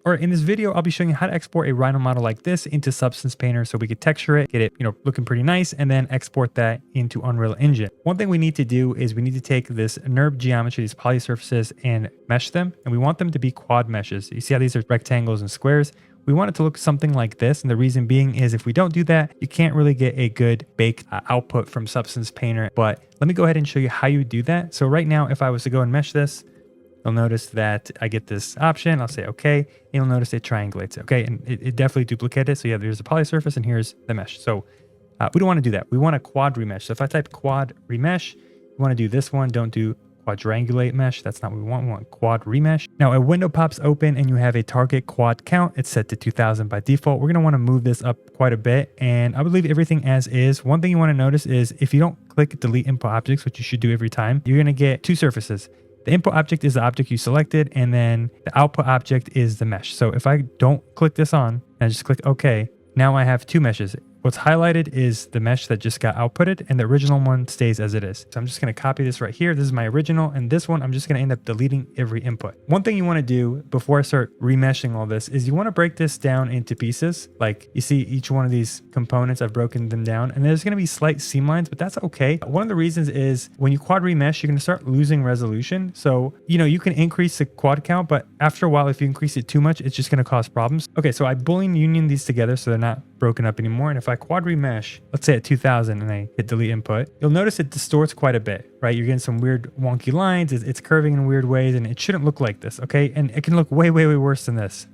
Or in this video, I'll be showing you how to export a Rhino model like this into Substance Painter so we could texture it, get it, looking pretty nice, and then export that into Unreal Engine. One thing we need to do is we need to take this NURB geometry, these poly surfaces, and mesh them. And we want them to be quad meshes. You see how these are rectangles and squares? We want it to look something like this. And the reason being is if we don't do that, you can't really get a good baked output from Substance Painter. But let me go ahead and show you how you do that. So right now, if I was to go and mesh this, you'll notice that I get this option. I'll say okay, and you'll notice it triangulates. Okay, and it definitely duplicated. So yeah, there's a poly surface and here's the mesh. So we don't want to do that. We want a quad remesh. So if I type quad remesh, you want to do this one. Don't do quadrangulate mesh. That's not what we want. We want quad remesh. Now a window pops open and you have a target quad count. It's set to 2000 by default. We're going to want to move this up quite a bit, and I would leave everything as is. One thing you want to notice is if you don't click delete input objects, which you should do every time, you're going to get two surfaces. The input object is the object you selected, and then the output object is the mesh. So if I don't click this on and I just click OK, now I have two meshes. What's highlighted is the mesh that just got outputted, and the original one stays as it is. So I'm just going to copy this right here. This is my original, and this one I'm just going to end up deleting every input. One thing you want to do before I start remeshing all this is you want to break this down into pieces. Like you see each one of these components, I've broken them down, and there's going to be slight seam lines, but that's okay. One of the reasons is when you quad remesh, you're going to start losing resolution. So, you can increase the quad count, but after a while, if you increase it too much, it's just going to cause problems. Okay, so I Boolean union these together so they're not broken up anymore. And if I quad remesh, let's say at 2000 and I hit delete input, you'll notice it distorts quite a bit, right? You're getting some weird wonky lines. It's curving in weird ways, and it shouldn't look like this, okay? And it can look way, way, way worse than this.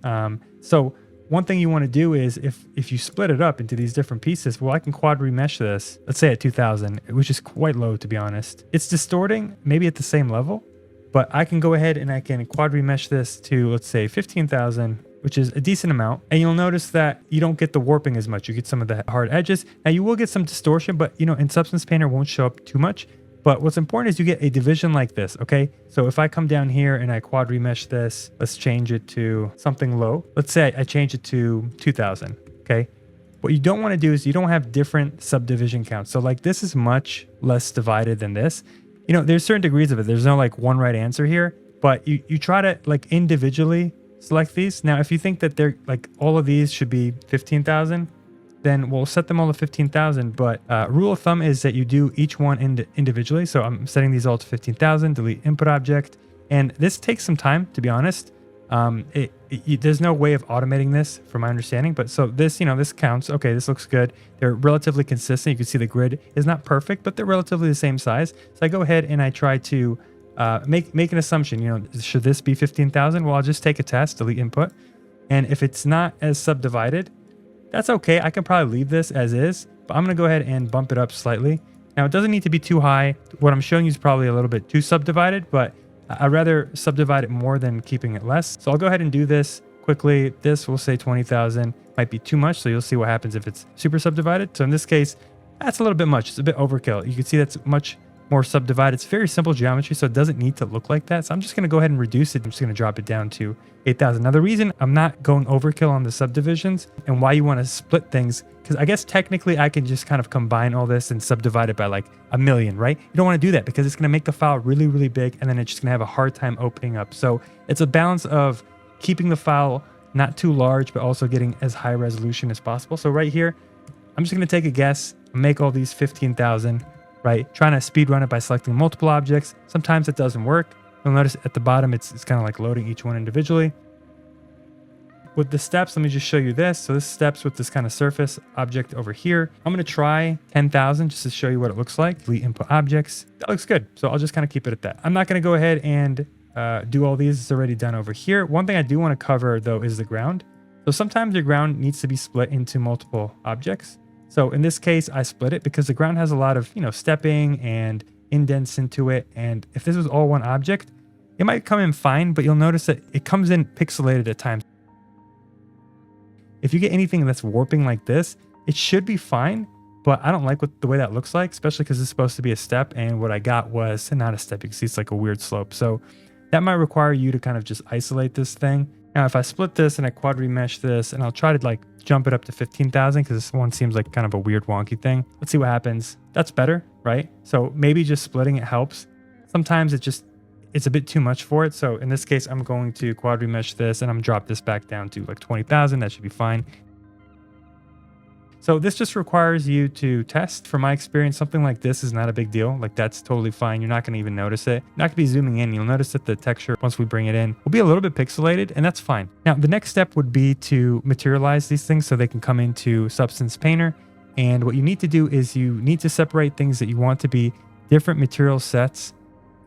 So one thing you want to do is if you split it up into these different pieces, well, I can quad remesh this, let's say at 2000, which is quite low, to be honest. It's distorting maybe at the same level, but I can go ahead and I can quad remesh this to, let's say 15,000, which is a decent amount. And you'll notice that you don't get the warping as much. You get some of the hard edges. Now you will get some distortion, but in Substance Painter it won't show up too much. But what's important is you get a division like this, okay? So if I come down here and I quad remesh this, let's change it to something low. Let's say I change it to 2000, okay? What you don't want to do is you don't have different subdivision counts. So like this is much less divided than this. There's certain degrees of it. There's no like one right answer here, but you try to like individually select these. Now, if you think that they're like all of these should be 15,000, then we'll set them all to 15,000. But rule of thumb is that you do each one individually. So I'm setting these all to 15,000, delete input object. And this takes some time, to be honest. There's no way of automating this from my understanding. But so this, this counts. Okay, this looks good. They're relatively consistent. You can see the grid is not perfect, but they're relatively the same size. So I go ahead and I try to make an assumption, should this be 15,000? Well, I'll just take a test, delete input. And if it's not as subdivided, that's okay. I can probably leave this as is, but I'm going to go ahead and bump it up slightly. Now, it doesn't need to be too high. What I'm showing you is probably a little bit too subdivided, but I'd rather subdivide it more than keeping it less. So I'll go ahead and do this quickly. This will say 20,000. Might be too much, so you'll see what happens if it's super subdivided. So in this case, that's a little bit much. It's a bit overkill. You can see that's much more subdivided. It's very simple geometry, so it doesn't need to look like that. So I'm just going to go ahead and reduce it. I'm just going to drop it down to 8,000. Now, the reason I'm not going overkill on the subdivisions and why you want to split things, because I guess technically I can just kind of combine all this and subdivide it by like 1,000,000, right? You don't want to do that because it's going to make the file really, really big, and then it's just going to have a hard time opening up. So it's a balance of keeping the file not too large, but also getting as high resolution as possible. So right here, I'm just going to take a guess, make all these 15,000. Right? Trying to speed run it by selecting multiple objects. Sometimes it doesn't work. You'll notice at the bottom, it's kind of like loading each one individually. With the steps, let me just show you this. So this steps with this kind of surface object over here. I'm going to try 10,000 just to show you what it looks like. Delete input objects. That looks good. So I'll just kind of keep it at that. I'm not going to go ahead and do all these. It's already done over here. One thing I do want to cover though is the ground. So sometimes your ground needs to be split into multiple objects. So in this case, I split it because the ground has a lot of, stepping and indents into it. And if this was all one object, it might come in fine, but you'll notice that it comes in pixelated at times. If you get anything that's warping like this, it should be fine, but I don't like the way that looks like, especially because it's supposed to be a step. And what I got was not a step. You can see it's like a weird slope. So that might require you to kind of just isolate this thing. Now, if I split this and I quad remesh this, and I'll try to like jump it up to 15,000 because this one seems like kind of a weird wonky thing. Let's see what happens. That's better, right? So maybe just splitting it helps. Sometimes it's a bit too much for it. So in this case, I'm going to quad remesh this and I'm drop this back down to like 20,000. That should be fine. So this just requires you to test. From my experience, something like this is not a big deal. Like that's totally fine. You're not going to even notice it. You're not going to be zooming in. You'll notice that the texture, once we bring it in, will be a little bit pixelated, and that's fine. Now, the next step would be to materialize these things so they can come into Substance Painter. And what you need to do is you need to separate things that you want to be different material sets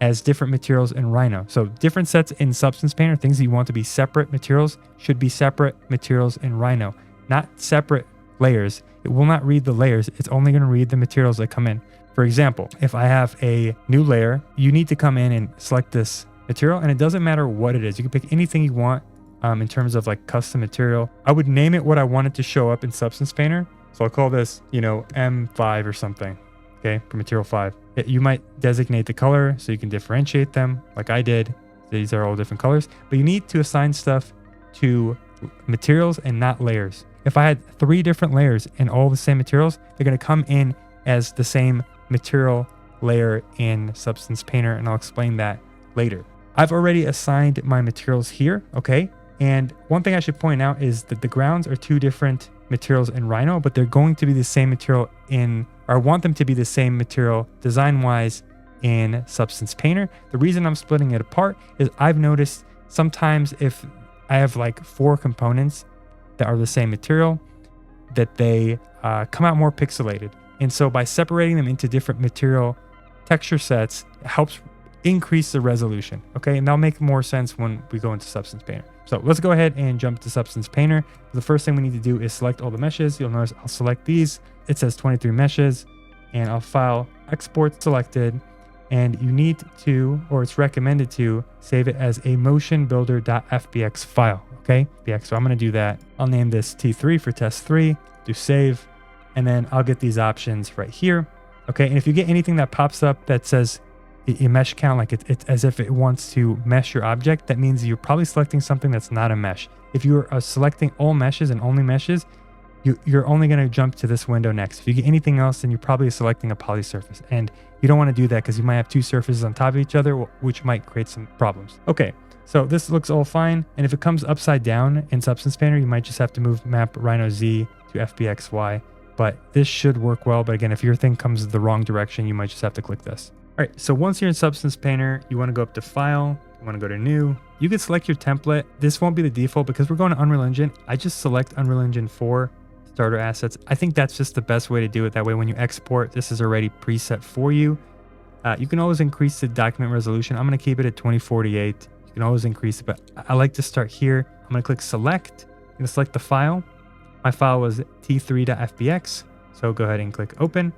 as different materials in Rhino. So different sets in Substance Painter, things that you want to be separate materials, should be separate materials in Rhino, not separate layers. It will not read the layers. It's only going to read the materials that come in. For example, if I have a new layer, you need to come in and select this material, and it doesn't matter what it is. You can pick anything you want in terms of like custom material. I would name it what I want it to show up in Substance Painter. So I'll call this, M5 or something, okay, for material 5. You might designate the color so you can differentiate them like I did. These are all different colors, but you need to assign stuff to materials and not layers. If I had 3 different layers and all the same materials, they're going to come in as the same material layer in Substance Painter, and I'll explain that later. I've already assigned my materials here, okay? And one thing I should point out is that the grounds are 2 different materials in Rhino, but they're going to be the same material I want them to be the same material design-wise in Substance Painter. The reason I'm splitting it apart is I've noticed sometimes if I have like 4 components that are the same material, that they come out more pixelated. And so by separating them into different material texture sets, it helps increase the resolution. Okay, and that'll make more sense when we go into Substance Painter. So let's go ahead and jump to Substance Painter. The first thing we need to do is select all the meshes. You'll notice I'll select these. It says 23 meshes, and I'll file export selected. And you need to, or it's recommended to, save it as a motionbuilder.fbx file. Okay, so I'm going to do that. I'll name this T3 for test 3, do save, and then I'll get these options right here. Okay, and if you get anything that pops up that says a mesh count, like it's as if it wants to mesh your object, that means you're probably selecting something that's not a mesh. If you're selecting all meshes and only meshes, you're only going to jump to this window next. If you get anything else, then you're probably selecting a poly surface, and you don't want to do that because you might have 2 surfaces on top of each other, which might create some problems. Okay, so this looks all fine, and if it comes upside down in Substance Painter, you might just have to move map Rhino Z to FBXY, but this should work well. But again, if your thing comes the wrong direction, you might just have to click this. All right, so once you're in Substance Painter, you want to go up to File, you want to go to New. You can select your template. This won't be the default because we're going to Unreal Engine. I just select Unreal Engine 4 starter assets. I think that's just the best way to do it. That way, when you export, this is already preset for you. You can always increase the document resolution. I'm going to keep it at 2048. You can always increase it, but I like to start here. I'm going to click select. I'm going to select the file. My file was t3.fbx, so go ahead and click open.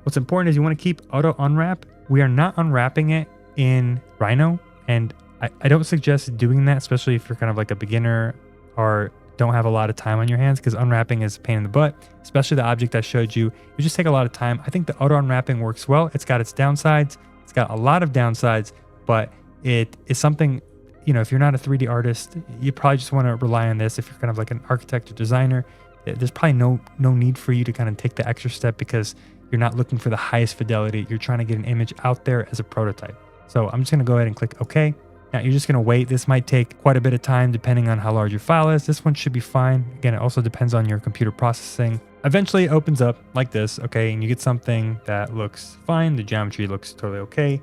What's important is you want to keep auto unwrap. We are not unwrapping it in Rhino, and I don't suggest doing that, especially if you're kind of like a beginner or don't have a lot of time on your hands, because unwrapping is a pain in the butt, especially the object I showed you. It just take a lot of time. I think the auto unwrapping works well. It's got its downsides. It's got a lot of downsides, but it is something, if you're not a 3D artist, you probably just want to rely on this. If you're kind of like an architect or designer, there's probably no need for you to kind of take the extra step because you're not looking for the highest fidelity. You're trying to get an image out there as a prototype. So I'm just going to go ahead and click OK. Now you're just going to wait. This might take quite a bit of time depending on how large your file is. This one should be fine. Again, it also depends on your computer processing. Eventually it opens up like this, okay, and you get something that looks fine. The geometry looks totally okay.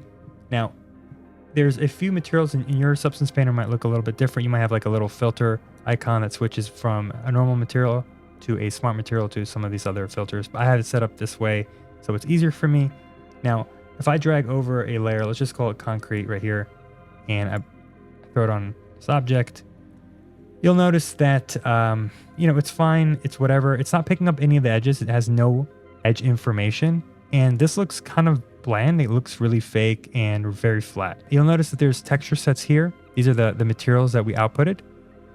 Now, there's a few materials in your Substance Painter might look a little bit different. You might have like a little filter icon that switches from a normal material to a smart material to some of these other filters. But I had it set up this way so it's easier for me. Now, if I drag over a layer, let's just call it concrete right here, and I throw it on this object, you'll notice that, it's fine. It's whatever. It's not picking up any of the edges. It has no edge information. And this looks kind of bland. It looks really fake and very flat. You'll notice that there's texture sets here. These are the materials that we outputted.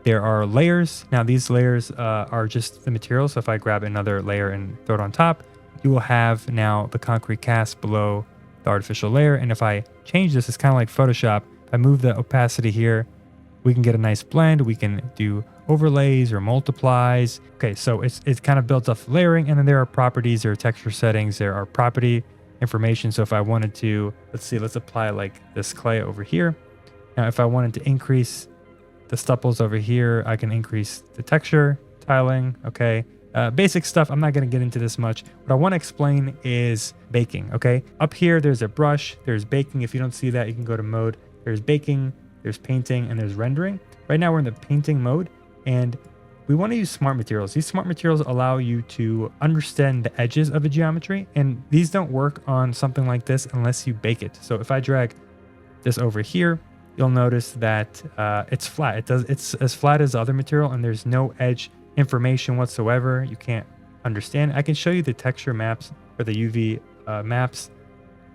There are layers. Now these layers are just the materials. So if I grab another layer and throw it on top, you will have now the concrete cast below the artificial layer. And if I change this, it's kind of like Photoshop. If I move the opacity here, we can get a nice blend. We can do overlays or multiplies. Okay, so it's kind of built off layering, and then there are properties, there are texture settings, there are property information. So if I wanted to, let's apply like this clay over here. Now, if I wanted to increase the stubbles over here, I can increase the texture, tiling, okay? Basic stuff, I'm not gonna get into this much. What I wanna explain is baking, okay? Up here, there's a brush, there's baking. If you don't see that, you can go to mode. There's baking, there's painting, and there's rendering. Right now we're in the painting mode, and we wanna use smart materials. These smart materials allow you to understand the edges of a geometry, and these don't work on something like this unless you bake it. So if I drag this over here, you'll notice that it's flat. It's as flat as the other material, and there's no edge information whatsoever. You can't understand. I can show you the texture maps or the UV maps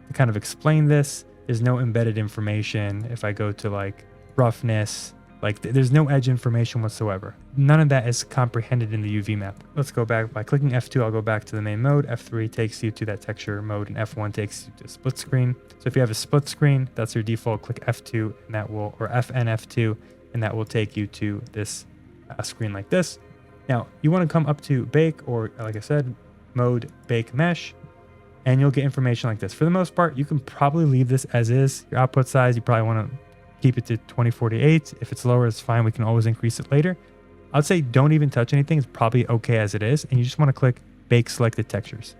to kind of explain this. There's no embedded information. If I go to like roughness, like there's no edge information whatsoever. None of that is comprehended in the UV map. Let's go back by clicking F2. I'll go back to the main mode. F3 takes you to that texture mode, and F1 takes you to split screen. So if you have a split screen, that's your default. Click F2 and that will, or FN F2, and that will take you to this screen like this. Now you want to come up to bake, or like I said, mode bake mesh, and you'll get information like this. For the most part, you can probably leave this as is. Your output size, you probably want to keep it to 2048. If it's lower, it's fine. We can always increase it later. I'd say don't even touch anything. It's probably okay as it is. And you just want to click bake selected textures.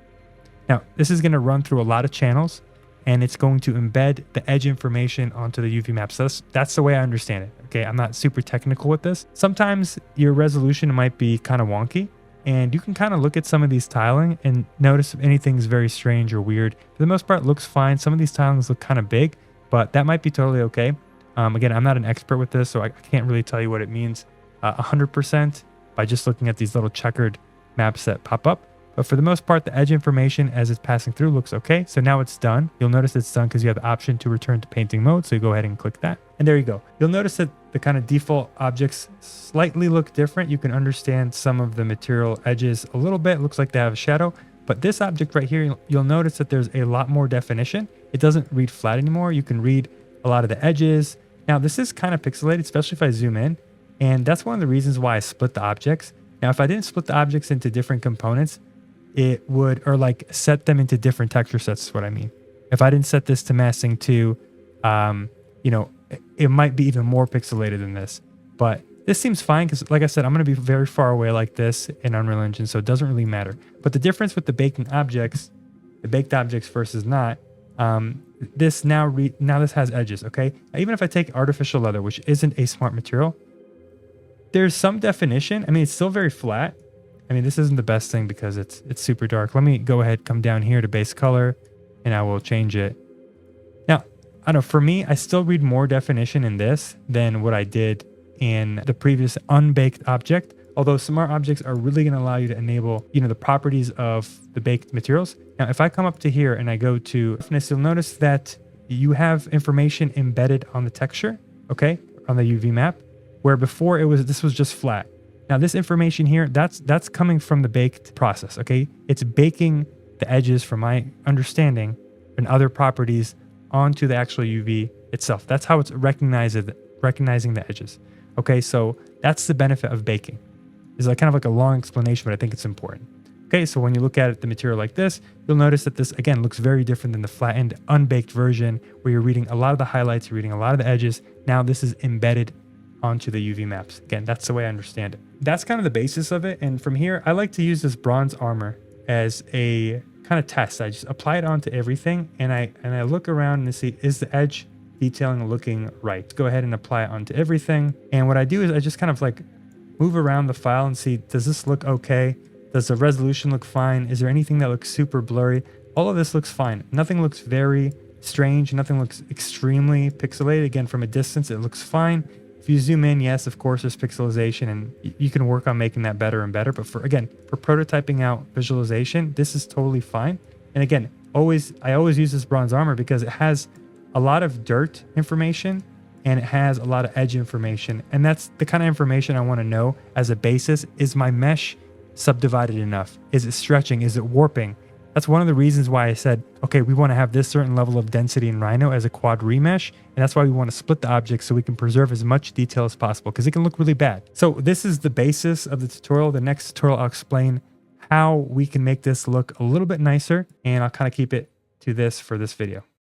Now, this is going to run through a lot of channels, and it's going to embed the edge information onto the UV map. So that's the way I understand it. Okay, I'm not super technical with this. Sometimes your resolution might be kind of wonky, and you can kind of look at some of these tiling and notice if anything's very strange or weird. For the most part, it looks fine. Some of these tilings look kind of big, but that might be totally okay. Again, I'm not an expert with this, so I can't really tell you what it means 100% by just looking at these little checkered maps that pop up. But for the most part, the edge information as it's passing through looks okay. So now it's done. You'll notice it's done because you have the option to return to painting mode. So you go ahead and click that. And there you go. You'll notice that the kind of default objects slightly look different. You can understand some of the material edges a little bit. It looks like they have a shadow. But this object right here, you'll notice that there's a lot more definition. It doesn't read flat anymore. You can read a lot of the edges. Now, this is kind of pixelated, especially if I zoom in. And that's one of the reasons why I split the objects. Now, if I didn't split the objects into different components, it would, or like set them into different texture sets is what I mean. If I didn't set this to masking 2, you know, it might be even more pixelated than this. But this seems fine because, like I said, I'm going to be very far away like this in Unreal Engine, so it doesn't really matter. But the difference with the baking objects, the baked objects versus not, this now this has edges, okay? Now, even if I take artificial leather, which isn't a smart material, there's some definition. I mean, it's still very flat. I mean, this isn't the best thing because it's super dark. Let me go ahead, come down here to base color, and I will change it. Now, I don't know, for me, I still read more definition in this than what I did in the previous unbaked object. Although smart objects are really going to allow you to enable, you know, the properties of the baked materials. Now, if I come up to here and I go to roughness, you'll notice that you have information embedded on the texture, okay, on the UV map, where before this was just flat. Now, this information here, that's coming from the baked process, okay? It's baking the edges, from my understanding, and other properties onto the actual UV itself. That's how it's recognizing the edges, okay? So that's the benefit of baking. It's like kind of like a long explanation, but I think it's important. Okay, so when you look at the material like this, you'll notice that this, again, looks very different than the flattened, unbaked version where you're reading a lot of the highlights, you're reading a lot of the edges. Now this is embedded onto the UV maps. Again, that's the way I understand it. That's kind of the basis of it. And from here, I like to use this bronze armor as a kind of test. I just apply it onto everything and I look around and see, is the edge detailing looking right? Go ahead and apply it onto everything. And what I do is I just kind of like move around the file and see, does this look okay? Does the resolution look fine? Is there anything that looks super blurry? All of this looks fine. Nothing looks very strange. Nothing looks extremely pixelated. Again, from a distance, it looks fine. If you zoom in, yes, of course, there's pixelization and you can work on making that better and better. But for prototyping out visualization, this is totally fine. And again, I always use this bronze armor because it has a lot of dirt information and it has a lot of edge information. And that's the kind of information I want to know as a basis. Is my mesh subdivided enough? Is it stretching? Is it warping? That's one of the reasons why I said, okay, we want to have this certain level of density in Rhino as a quad remesh. And that's why we want to split the object so we can preserve as much detail as possible because it can look really bad. So this is the basis of the tutorial. The next tutorial, I'll explain how we can make this look a little bit nicer, and I'll kind of keep it to this for this video.